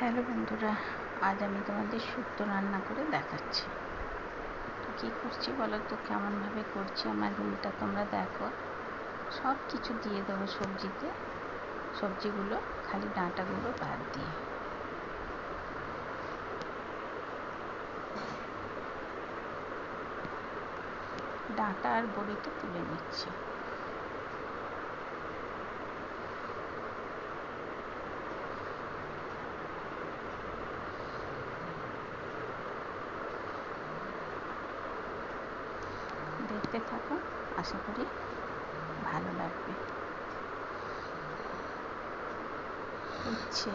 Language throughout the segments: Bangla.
হ্যালো বন্ধুরা, আজ আমি তোমাদের শুক্তো রান্না করে দেখাচ্ছি। তো কী করছি বলো তো, কেমনভাবে করছি আমার রুলটা তোমরা দেখো। সব কিছু দিয়ে দেবো সবজিতে, সবজিগুলো খালি ডাঁটাগুলো বাদ দিয়ে। ডাঁটা আর বড়িটা তুলে নিচ্ছি। দেখতে থাকো, আশা করি ভালো লাগবে। উচ্ছে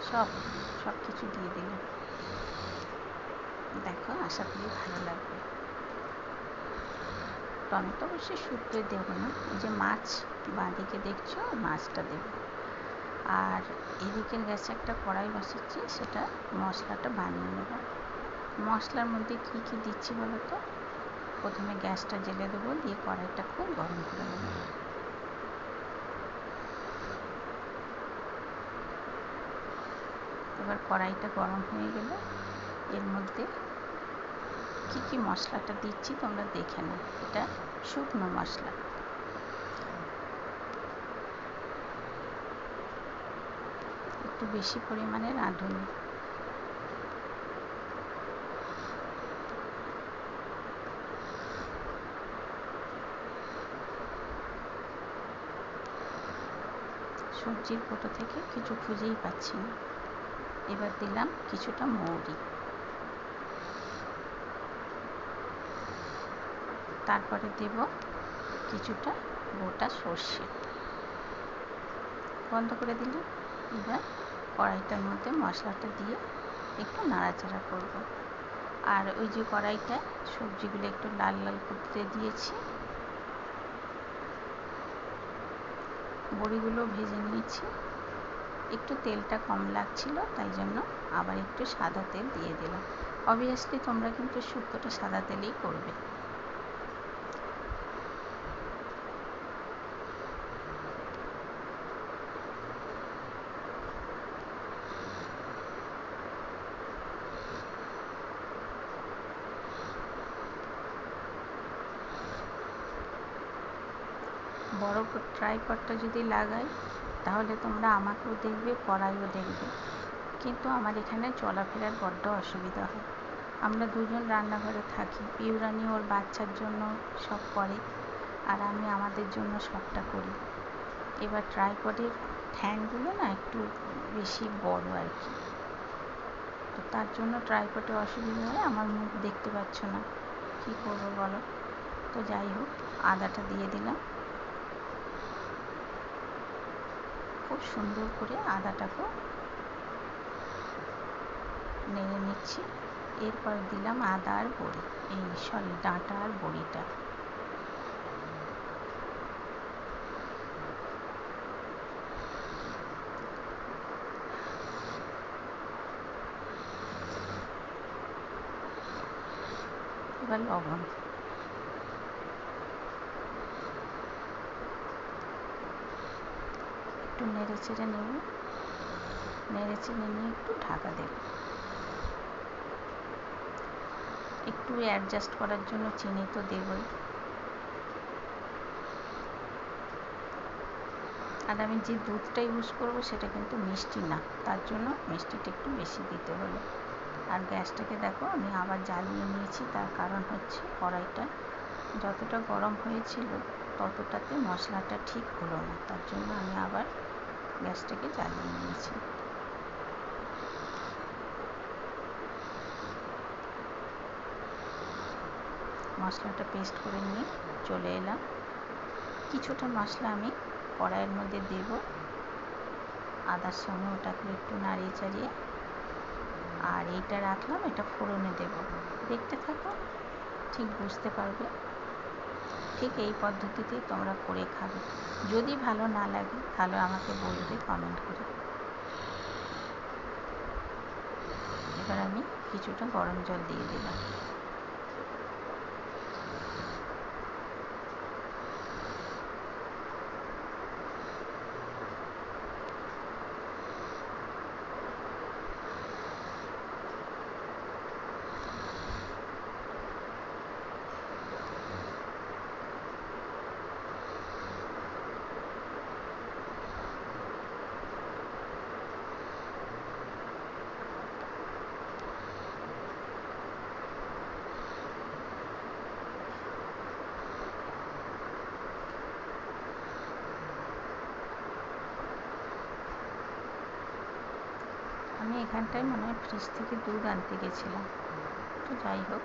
সব কিছু দিয়ে দিলাম, দেখো আশা করি ভালো লাগবে। টমেটো অবশ্যই শুক্তোয় দেবো না, এই যে মাছ বাঁদিকে দেখছো মাছটা দেবো। আর এদিকের গ্যাসে একটা কড়াই বসাচ্ছি, সেটা মশলাটা বানিয়ে নেব। মশলার মধ্যে কি কি দিচ্ছি বলো তো। প্রথমে গ্যাসটা জ্বেলে দেবো, দিয়ে কড়াইটা খুব গরম করে নেব। এবার কড়াইটা গরম হয়ে গেলে এর মধ্যে কি কি মশলাটা দিচ্ছি তোমরা দেখে নাও। এটা শুকনো মশলা, একটু বেশি পরিমাণে রাঁধুনি। সবজির কোটো থেকে কিছু খুঁজেই পাচ্ছি না। এবার দিলাম কিছুটা মৌরি, তারপরে দেব কিছুটা গোটা সর্ষে। বন্ধ করে দিলাম। এবার কড়াইটার মধ্যে মশলাটা দিয়ে একটু নাড়াচাড়া করব। আর ওই যে কড়াইটায় সবজিগুলো একটু লাল লাল করতে দিয়েছি, বড়িগুলো ভেজে নিয়েছি। একটু তেলটা কম লাগছিল, তাই জন্য আবার একটু সাদা তেল দিয়ে দিলাম। অবভিয়াসলি তোমরা কিন্তু শুক্তোটা সাদা তেলেই করবে। বড় ট্রাইপডটা যদি লাগাই তাহলে তোমরা আমাকেও দেখবে, কড়াইও দেখবে, কিন্তু আমার এখানে চলাফেরার বড্ড অসুবিধা হয়। আমরা দুজন রান্নাঘরে থাকি, পিউরানি ওর বাচ্চার জন্য সব করে, আর আমি আমাদের জন্য সবটা করি। এবার ট্রাইপডের ঠ্যাংগুলো না একটু বেশি বড় আর কি, তো তার জন্য ট্রাইপডে অসুবিধা হয়। আমার মুখ দেখতে পাচ্ছ না, কী করবো বলো। তো যাই হোক, আদাটা দিয়ে দিলাম। খুব সুন্দর করে আদাটাকেও নেড়ে নিচ্ছি। এরপর দিলাম আদা আর বড়ি, ডাঁটা আর বড়িটা। এবার লবণ, একটু নেড়ে চেড়ে নেব। নেড়ে চেড়ে নিয়ে একটু ঢাকা দেব। একটু অ্যাডজাস্ট করার জন্য চিনি তো দেবই। আর আমি যে দুধটা ইউজ করব সেটা কিন্তু মিষ্টি না, তার জন্য মিষ্টিটা একটু বেশি দিতে হলো। আর গ্যাসটাকে দেখো আমি আবার জ্বালিয়ে নিয়েছি, তার কারণ হচ্ছে কড়াইটা যতটা গরম হয়েছিল ততটাতে মশলাটা ঠিক হলো না, তার জন্য আমি আবার গ্যাসটাকে জ্বালিয়ে নিয়েছি। মশলাটা পেস্ট করে নিয়ে চলে এলাম। কিছুটা মশলা আমি কড়াইয়ের মধ্যে দেব, আদার সঙ্গে ওটাকে একটু নাড়িয়ে চাড়িয়ে, আর এইটা রাখলাম, এটা ফোড়নে দেব। দেখতে থাকো, ঠিক বুঝতে পারবে। ঠিক এই পদ্ধতিতেই তোমরা করে খাবে। যদি ভালো না লাগে তাহলে আমাকে বলবে কমেন্ট করে। এবার আমি কিছুটা গরম জল দিয়ে দিলাম। আমি এখানটায় মনে হয় ফ্রিজ থেকে দুধ আনতে গেছিলাম, তো যাই হোক।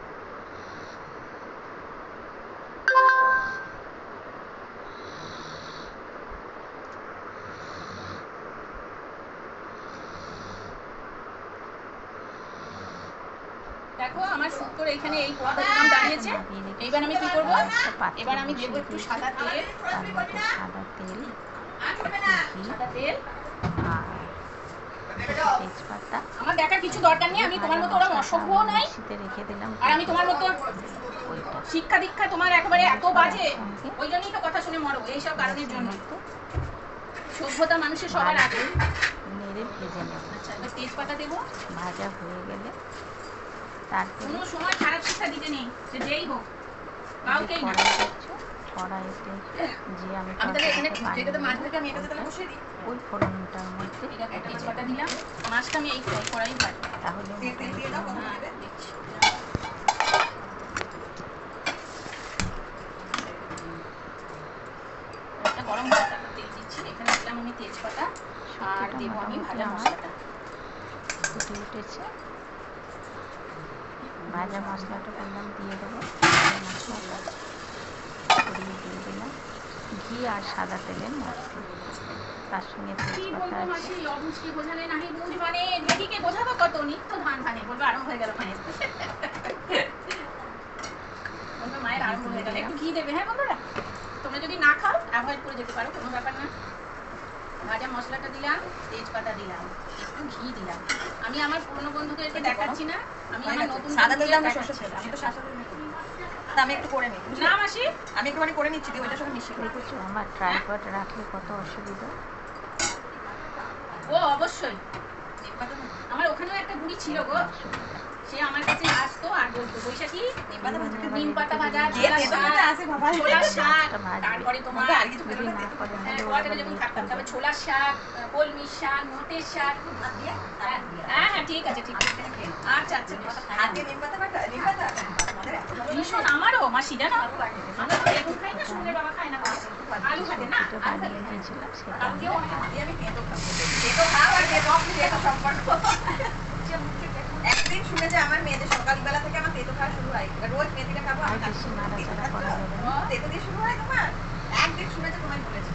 দেখো আমার শুক্তোর এখানে এই পদ্ধতিটা দাঁড়িয়েছে। এইবার আমি কি করব, এবার আমি দেবো একটু সাদা তেল, তার মধ্যে সাদা তেল, সাদা তেল আর তেজপাতা। আমার দেখার কিছু দরকার নেই, আমি তোমার মতো ওরকম অসভ্য নাই, শীতে রেখে দিলাম। আর আমি তোমার মতো শিক্ষা দীক্ষা তোমার একেবারে এত বাজে, ওই জন্যই তো কথা শুনে মরো এইসব কারণের জন্য। সভ্যতা মানুষের সবার আগে। নেড়ে ভেজে নেব। আচ্ছা, এবার তেজপাতা দেবো। ভাজা হয়ে গেলে তারপরে কোনো সময় খারাপ শিক্ষা দিতে নেই, সে যেই হোক, কাউকেই না। কড়াইতে যে আমি তাহলে এখানে যেটাতে মাছ থেকে আমি এটাতে তাহলে বসিয়ে দিই। ওই ফোড়নটার মধ্যে তেজপাতা দিলাম, মাছটা আমি এই কড়াই ভাজবো। তাহলে দিয়ে দাও, কত দেবে? একটা গরম মশলা তেল দিচ্ছি, এখানে দিলাম আমি তেজপাতা আর দেবো আমি ভাজা মশলাটা। ফুটে উঠেছে, ভাজা মশলাটা বললাম দিয়ে দেবো। মশলাটা ছড়িয়ে দিয়ে দিলাম ঘি আর সাদা তেলের মধ্যে, তার সঙ্গে তেজপাতা আছে। অবুঝকে বোঝালে নাহি বুঝ মানে দিদিকে বোঝাবো কত, নিত্য ধান ধানে বলবো আরম্ভ হয়ে গেল মায়ের। বলবো মায়ের আরম্ভ হয়ে গেল। একটু ঘি দেবে হ্যাঁ বন্ধুরা, তোমরা যদি না খাও অ্যাভয়েড করে যেতে পারো, কোনো ব্যাপার না। ভাজা মশলাটা দিলাম, তেজপাতা দিলাম, একটু ঘি দিলাম। আমি আমার পুরনো বন্ধুদেরকে দেখাচ্ছি না, আমি আমার নতুন সাদা তেল দাও না সরষের তেল, আমি তো সাদা তেল করি। আমি একটু করে নিই না মাসি, আমি একটুখানি করে নিচ্ছি, দিয়ে ওইটার সঙ্গে মিশিয়ে দেখেছো আমার ট্রাইপড রাখলে কত অসুবিধা। ও অবশ্যই, আমার ওখানেও একটা বুড়ি ছিল গো, সে আমার কাছে আসতো আর বলতো বৈশাখী নিম পাতা ভাজা, ছোলার শাক, তারপরে তোমার তবে ছোলার শাক, কলমি শাক, মোটের শাক। হ্যাঁ হ্যাঁ ঠিক আছে ঠিক আছে, আচ্ছা আচ্ছা। ভীষণ আমারও মাসি জানো, আমরা তো বেগুন খাই না, শুনে বাবা খায় না, আলু খাবে না, একদিন শুনে যে আমার মেয়েদের সকালবেলা থেকে আমার তেতো খাওয়া শুরু হয়, রোজ মেয়েদিকে খাবো, তেতো দিয়ে শুরু হয় তোমার। একদিন শুনে যে তোমায় বলেছে,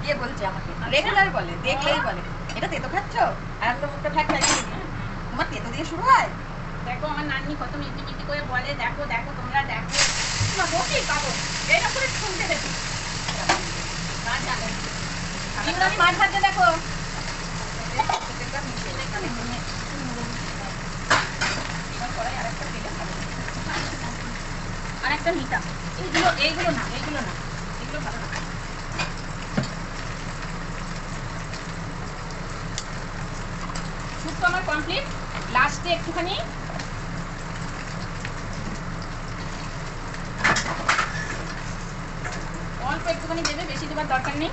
কে বলছে আমাকে, রেগুলার বলে, দেখলেই বলে এটা তেতো খাচ্ছ, আর আমি তো মুখটা ফ্যাট খাই, তোমার তেতো দিয়ে শুরু হয়। দেখো আমার নান্নি কত মিটি মিটি করে বলে, দেখো দেখো তোমরা দেখো, বসেই পাবো এটা করে শুনতে দেখো। আমি মাছ ভাজতে দেখো, আর একটা নিতাম, এইগুলো না এগুলো ভালো না। শুক্তো আমার কমপ্লিট, লাস্টে একটুখানি অল্প একটুখানি দেবে, বেশি দেবার দরকার নেই।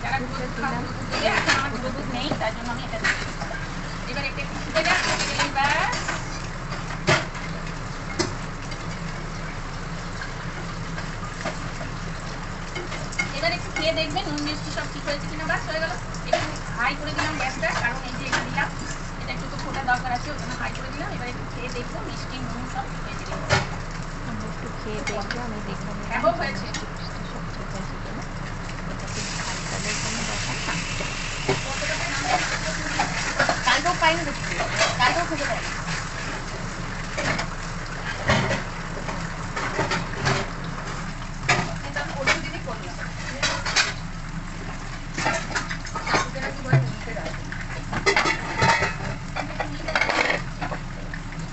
যারা দুধ দেবে, এখন আমার দুধ নেই তার জন্য আমি এটা দিচ্ছি। এবার একটু ফুটে যাচ্ছে, এবার একটু খেয়ে দেখবে নুন মিষ্টি সব ঠিক হয়েছে কিনা। বাস হয়ে গেল, একটু হাই করে দিলাম গ্যাসটা, কারণ এই যে এটা দিলাম এটা একটু তো ফোটার দরকার আছে, ওই জন্য হাই করে দিলাম। এবার একটু খেয়ে দেখবো মিষ্টি নুন সব ঠিক হয়েছে কিনা। একটু খেয়ে দেখবো, আমি দেখে কেমন হয়েছে। কালকেও পাইনি, কালকেও খুঁজে পাই।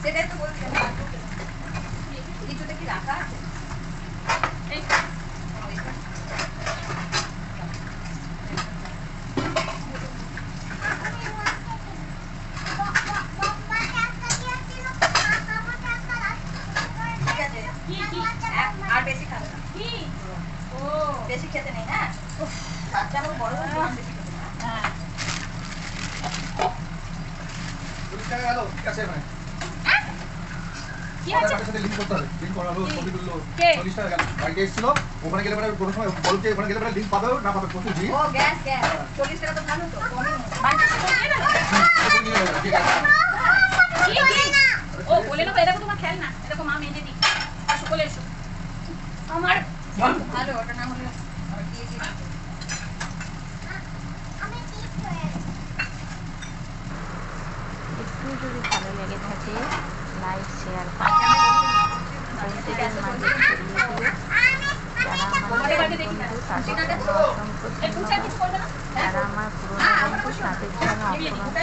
সেটাই তো বলছি, কিছুতে কি রাখা আছে। আর বেশি খাবে না, বেশি খেতে নেই। হ্যাঁ বাচ্চা আমার বড় বেশি খেতে না। হ্যাঁ কি কি আছে সাথে লিংক করতে হবে, লিংক করালো, ছবি তুললো, কে? 40 টাকা গেল। বাড়িতে এসেছিল, ওখানে গেলে পরে কোনো সময় বলছে ওখানে গেলে পরে লিংক পাবে না পাবে প্রচুর ভিড়। ও গ্যাস 40 টাকা তো ভালো তো কমে বাড়িতে এসে বসিয়ে না ঠিক আছে। কি ও বলে না এটা তোমার খেল না এরকম মা মেজে দি আসো বলে এসো আমার ভালো ওটা না হলে দিয়ে দিই একটু যদি ভালো লেগে থাকে লাইক শেয়ার বন্ধুদের মাঝে ছড়িয়ে দিও। যারা আমার বন্ধু তাদের জন্য অসংখ্য ধন্যবাদ, যারা আমার পুরনো বন্ধু তাদের জন্য অসংখ্য